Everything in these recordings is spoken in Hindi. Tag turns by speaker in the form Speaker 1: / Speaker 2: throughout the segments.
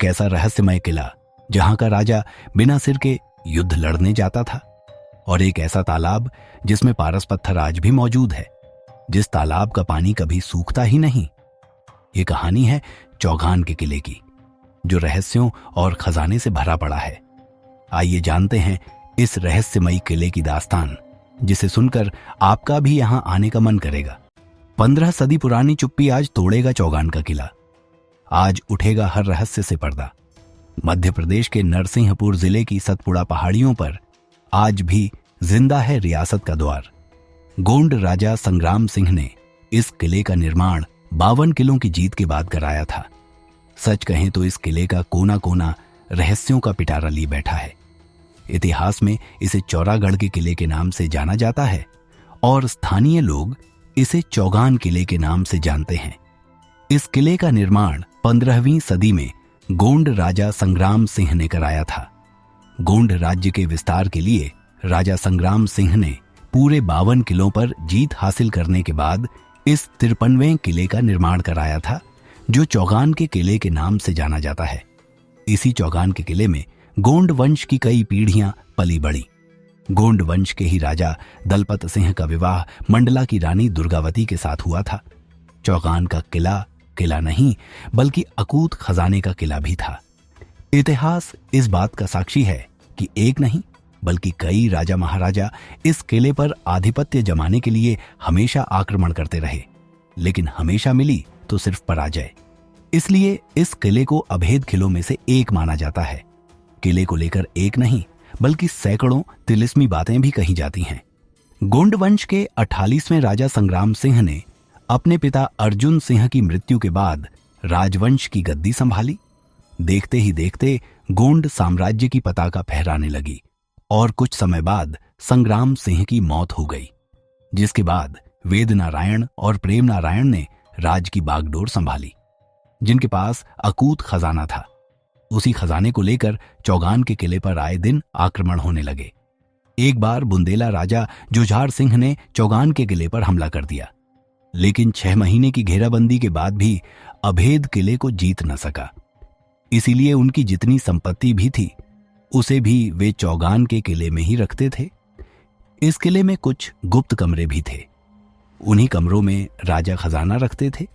Speaker 1: एक ऐसा रहस्यमय किला जहां का राजा बिना सिर के युद्ध लड़ने जाता था, और एक ऐसा तालाब जिसमें पारस पत्थर आज भी मौजूद है, जिस तालाब का पानी कभी सूखता ही नहीं। ये कहानी है चौगान के किले की, जो रहस्यों और खजाने से भरा पड़ा है। आइए जानते हैं इस रहस्यमयी किले की दास्तान, जिसे सुनकर आपका भी यहां आने का मन करेगा। 15 सदी पुरानी चुप्पी आज तोड़ेगा चौगान का किला। आज उठेगा हर रहस्य से पर्दा। मध्य प्रदेश के नरसिंहपुर जिले की सतपुड़ा पहाड़ियों पर आज भी जिंदा है रियासत का द्वार। गोंड राजा संग्राम सिंह ने इस किले का निर्माण 52 किलों की जीत के बाद कराया था। सच कहें तो इस किले का कोना कोना रहस्यों का पिटारा लिए बैठा है। इतिहास में इसे चौरागढ़ के किले के नाम से जाना जाता है और स्थानीय लोग इसे चौगान किले के नाम से जानते हैं। इस किले का निर्माण 15वीं सदी में गोंड राजा संग्राम सिंह ने कराया था। गोंड राज्य के विस्तार के लिए राजा संग्राम सिंह ने पूरे 52 किलों पर जीत हासिल करने के बाद इस 53वें किले का निर्माण कराया था, जो चौगान के किले के नाम से जाना जाता है। इसी चौगान के किले में गोंड वंश की कई पीढ़ियां पली बढ़ी। गोंड वंश के ही राजा दलपत सिंह का विवाह मंडला की रानी दुर्गावती के साथ हुआ था। चौगान का किला किला नहीं बल्कि अकूत खजाने का किला भी था। इतिहास इस बात का साक्षी है कि एक नहीं बल्कि कई राजा महाराजा इस किले पर आधिपत्य जमाने के लिए हमेशा आक्रमण करते रहे, लेकिन हमेशा मिली तो सिर्फ पराजय। इसलिए इस किले को अभेद किलों में से एक माना जाता है। किले को लेकर एक नहीं बल्कि सैकड़ों तिलिस्मी बातें भी कही जाती हैं। गोंड वंश के 48वें राजा संग्राम सिंह ने अपने पिता अर्जुन सिंह की मृत्यु के बाद राजवंश की गद्दी संभाली। देखते ही देखते गोंड साम्राज्य की पताका फहराने लगी और कुछ समय बाद संग्राम सिंह की मौत हो गई, जिसके बाद वेद नारायण और प्रेम नारायण ने राज की बागडोर संभाली, जिनके पास अकूत खजाना था। उसी खजाने को लेकर चौगान के किले पर आए दिन आक्रमण होने लगे। एक बार बुंदेला राजा जुझार सिंह ने चौगान के किले पर हमला कर दिया, लेकिन 6 महीने की घेराबंदी के बाद भी अभेद किले को जीत न सका। इसीलिए उनकी जितनी संपत्ति भी थी उसे भी वे चौगान के किले में ही रखते थे। इस किले में कुछ गुप्त कमरे भी थे। उन्हीं कमरों में राजा खजाना रखते थे,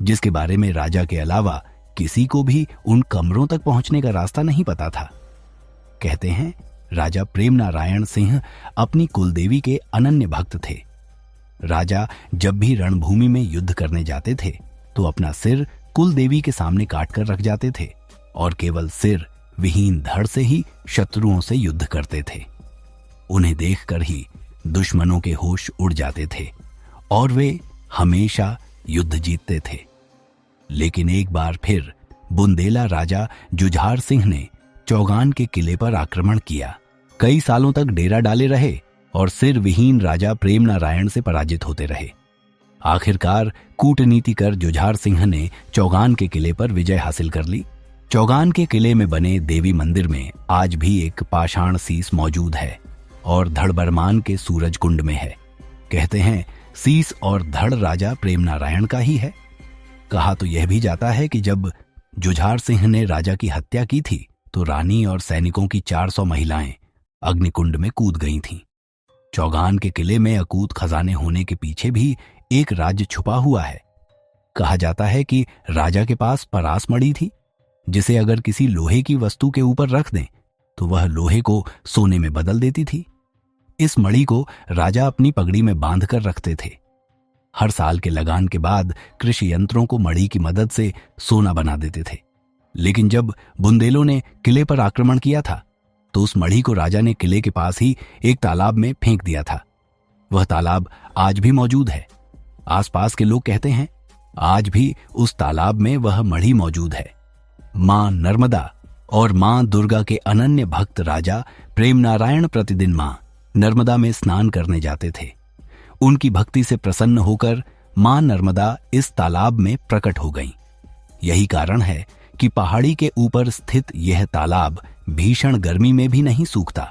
Speaker 1: जिसके बारे में राजा के अलावा किसी को भी उन कमरों तक पहुंचने का रास्ता नहीं पता था। कहते हैं राजा प्रेम नारायण सिंह अपनी कुलदेवी के अनन्य भक्त थे। राजा जब भी रणभूमि में युद्ध करने जाते थे तो अपना सिर कुलदेवी के सामने काट कर रख जाते थे और केवल सिर विहीन धड़ से ही शत्रुओं से युद्ध करते थे। उन्हें देखकर ही दुश्मनों के होश उड़ जाते थे और वे हमेशा युद्ध जीतते थे। लेकिन एक बार फिर बुंदेला राजा जुझार सिंह ने चौगान के किले पर आक्रमण किया। कई सालों तक डेरा डाले रहे और सिर विहीन राजा प्रेम नारायण से पराजित होते रहे। आखिरकार कूटनीति कर जुझार सिंह ने चौगान के किले पर विजय हासिल कर ली। चौगान के किले में बने देवी मंदिर में आज भी एक पाषाण सीस मौजूद है और धड़ बरमान के सूरज कुंड में है। कहते हैं सीस और धड़ राजा प्रेम नारायण का ही है। कहा तो यह भी जाता है कि जब जुझार सिंह ने राजा की हत्या की थी तो रानी और सैनिकों की 400 महिलाएं अग्निकुंड में कूद गई थीं। चौगान के किले में अकूत खजाने होने के पीछे भी एक राज छुपा हुआ है। कहा जाता है कि राजा के पास परास मणि थी, जिसे अगर किसी लोहे की वस्तु के ऊपर रख दें तो वह लोहे को सोने में बदल देती थी। इस मणि को राजा अपनी पगड़ी में बांध कर रखते थे। हर साल के लगान के बाद कृषि यंत्रों को मणि की मदद से सोना बना देते थे। लेकिन जब बुंदेलों ने किले पर आक्रमण किया था तो उस मणि को राजा ने किले के पास ही एक तालाब में फेंक दिया था। वह तालाब आज भी मौजूद है। आसपास के लोग कहते हैं आज भी उस तालाब में वह मणि मौजूद है। मां नर्मदा और मां दुर्गा के अनन्य भक्त राजा प्रेम नारायण प्रतिदिन मां नर्मदा में स्नान करने जाते थे। उनकी भक्ति से प्रसन्न होकर मां नर्मदा इस तालाब में प्रकट हो गईं। यही कारण है कि पहाड़ी के ऊपर स्थित यह तालाब भीषण गर्मी में भी नहीं सूखता।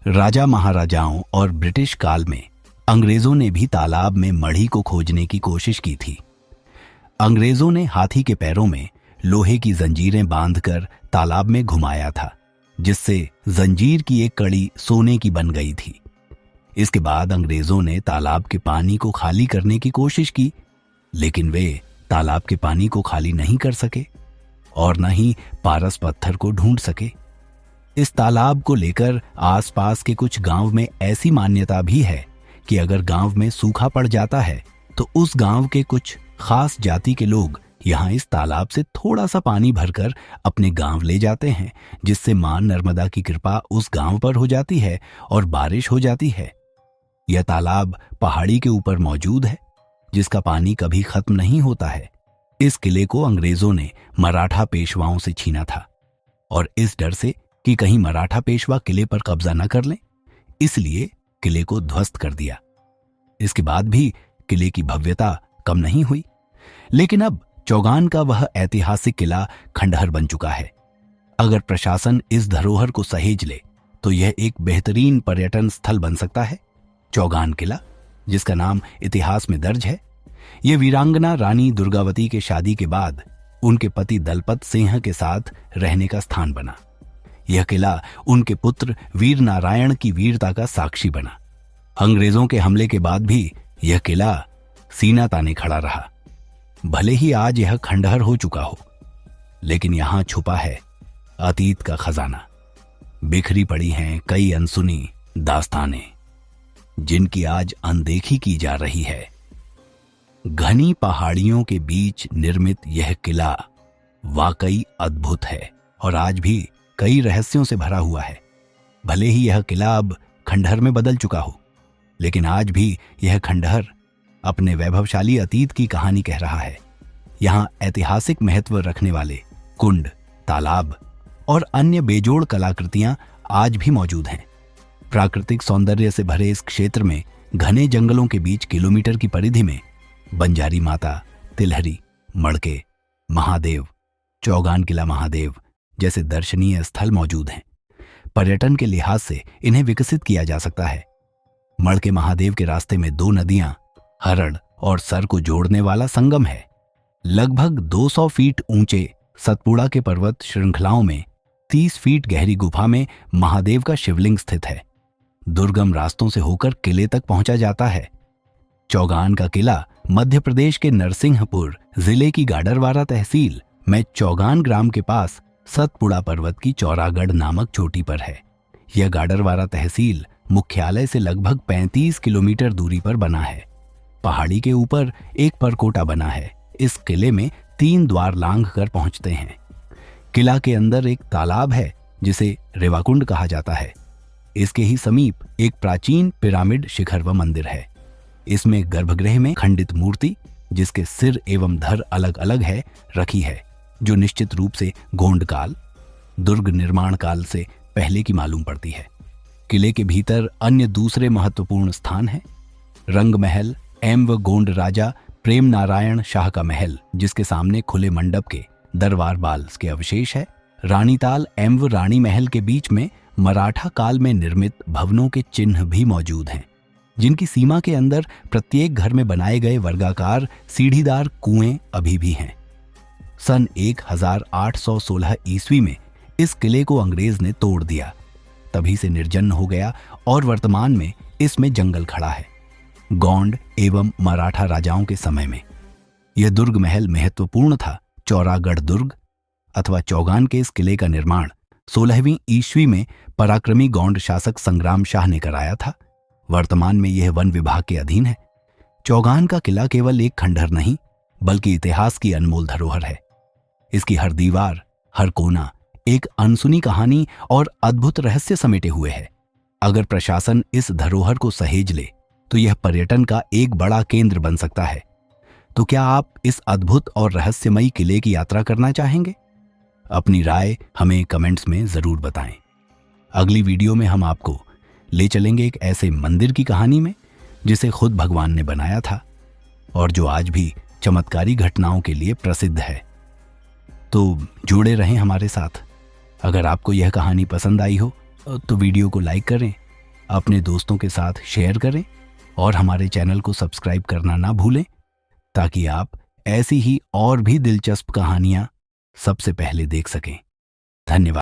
Speaker 1: राजा महाराजाओं और ब्रिटिश काल में अंग्रेजों ने भी तालाब में मणि को खोजने की कोशिश की थी। अंग्रेजों ने हाथी के पैरों में लोहे की जंजीरें बांधकर तालाब में घुमाया था, जिससे जंजीर की एक कड़ी सोने की बन गई थी। इसके बाद अंग्रेजों ने तालाब के पानी को खाली करने की कोशिश की, लेकिन वे तालाब के पानी को खाली नहीं कर सके और न ही पारस पत्थर को ढूंढ सके। इस तालाब को लेकर आसपास के कुछ गांव में ऐसी मान्यता भी है कि अगर गांव में सूखा पड़ जाता है तो उस गांव के कुछ खास जाति के लोग यहाँ इस तालाब से थोड़ा सा पानी भरकर अपने गांव ले जाते हैं, जिससे मां नर्मदा की कृपा उस गांव पर हो जाती है और बारिश हो जाती है। यह तालाब पहाड़ी के ऊपर मौजूद है, जिसका पानी कभी खत्म नहीं होता है। इस किले को अंग्रेजों ने मराठा पेशवाओं से छीना था और इस डर से कि कहीं मराठा पेशवा किले पर कब्जा न कर लें, इसलिए किले को ध्वस्त कर दिया। इसके बाद भी किले की भव्यता कम नहीं हुई, लेकिन अब चौगान का वह ऐतिहासिक किला खंडहर बन चुका है। अगर प्रशासन इस धरोहर को सहेज ले तो यह एक बेहतरीन पर्यटन स्थल बन सकता है। चौगान किला, जिसका नाम इतिहास में दर्ज है, यह वीरांगना रानी दुर्गावती के शादी के बाद उनके पति दलपत सिंह के साथ रहने का स्थान बना। यह किला उनके पुत्र वीर नारायण की वीरता का साक्षी बना। अंग्रेजों के हमले के बाद भी यह किला सीना ताने खड़ा रहा। भले ही आज यह खंडहर हो चुका हो, लेकिन यहां छुपा है अतीत का खजाना। बिखरी पड़ी हैं कई अनसुनी दास्तानें, जिनकी आज अनदेखी की जा रही है। घनी पहाड़ियों के बीच निर्मित यह किला वाकई अद्भुत है और आज भी कई रहस्यों से भरा हुआ है। भले ही यह किला अब खंडहर में बदल चुका हो, लेकिन आज भी यह खंडहर अपने वैभवशाली अतीत की कहानी कह रहा है। यहाँ ऐतिहासिक महत्व रखने वाले कुंड, तालाब और अन्य बेजोड़ कलाकृतियां आज भी मौजूद हैं। प्राकृतिक सौंदर्य से भरे इस क्षेत्र में घने जंगलों के बीच किलोमीटर की परिधि में बंजारी माता, तिलहरी, मड़के, महादेव, चौगान किला महादेव जैसे दर्शनीय स्थल मौजूद हैं। पर्यटन के लिहाज से इन्हें विकसित किया जा सकता है। मड़के महादेव के रास्ते में 2 नदियां, हरड़ और सर को जोड़ने वाला संगम है। लगभग 200 फीट ऊंचे सतपुड़ा के पर्वत श्रृंखलाओं में 30 फीट गहरी गुफा में महादेव का शिवलिंग स्थित है। दुर्गम रास्तों से होकर किले तक पहुंचा जाता है। चौगान का किला मध्य प्रदेश के नरसिंहपुर जिले की गाडरवारा तहसील में चौगान ग्राम के पास सतपुड़ा पर्वत की चौरागढ़ नामक चोटी पर है। यह गाडरवारा तहसील मुख्यालय से लगभग 35 किलोमीटर दूरी पर बना है। पहाड़ी के ऊपर एक परकोटा बना है। इस किले में 3 द्वार लांघ कर पहुंचते हैं। किला के अंदर एक तालाब है जिसे रेवाकुंड कहा जाता है। इसके ही समीप एक प्राचीन पिरामिड शिखर व मंदिर है। इसमें गर्भगृह में खंडित मूर्ति, जिसके सिर एवं धड़ अलग अलग है, रखी है, जो निश्चित रूप से गोंड काल, दुर्ग निर्माण काल से पहले की मालूम पड़ती है। किले के भीतर अन्य दूसरे महत्वपूर्ण स्थान हैं। रंग महल एवं गोंड राजा प्रेम नारायण शाह का महल, जिसके सामने खुले मंडप के दरबार बाल के अवशेष है। रानीताल एवं रानी महल के बीच में मराठा काल में निर्मित भवनों के चिन्ह भी मौजूद हैं, जिनकी सीमा के अंदर प्रत्येक घर में बनाए गए वर्गाकार सीढ़ीदार कुएं अभी भी हैं। सन 1816 ईस्वी में इस किले को अंग्रेज ने तोड़ दिया। तभी से निर्जन हो गया और वर्तमान में इसमें जंगल खड़ा है। गोंड एवं मराठा राजाओं के समय में यह दुर्ग महल महत्वपूर्ण था। चौरागढ़ दुर्ग अथवा चौगान के इस किले का निर्माण 16वीं ईस्वी में पराक्रमी गोंड शासक संग्राम शाह ने कराया था। वर्तमान में यह वन विभाग के अधीन है। चौगान का किला केवल एक खंडहर नहीं, बल्कि इतिहास की अनमोल धरोहर है। इसकी हर दीवार, हर कोना एक अनसुनी कहानी और अद्भुत रहस्य समेटे हुए है। अगर प्रशासन इस धरोहर को सहेज ले तो यह पर्यटन का एक बड़ा केंद्र बन सकता है। तो क्या आप इस अद्भुत और रहस्यमयी किले की यात्रा करना चाहेंगे? अपनी राय हमें कमेंट्स में जरूर बताएं। अगली वीडियो में हम आपको ले चलेंगे एक ऐसे मंदिर की कहानी में जिसे खुद भगवान ने बनाया था और जो आज भी चमत्कारी घटनाओं के लिए प्रसिद्ध है। तो जुड़े रहें हमारे साथ। अगर आपको यह कहानी पसंद आई हो तो वीडियो को लाइक करें, अपने दोस्तों के साथ शेयर करें और हमारे चैनल को सब्सक्राइब करना ना भूलें, ताकि आप ऐसी ही और भी दिलचस्प कहानियां सबसे पहले देख सकें। धन्यवाद।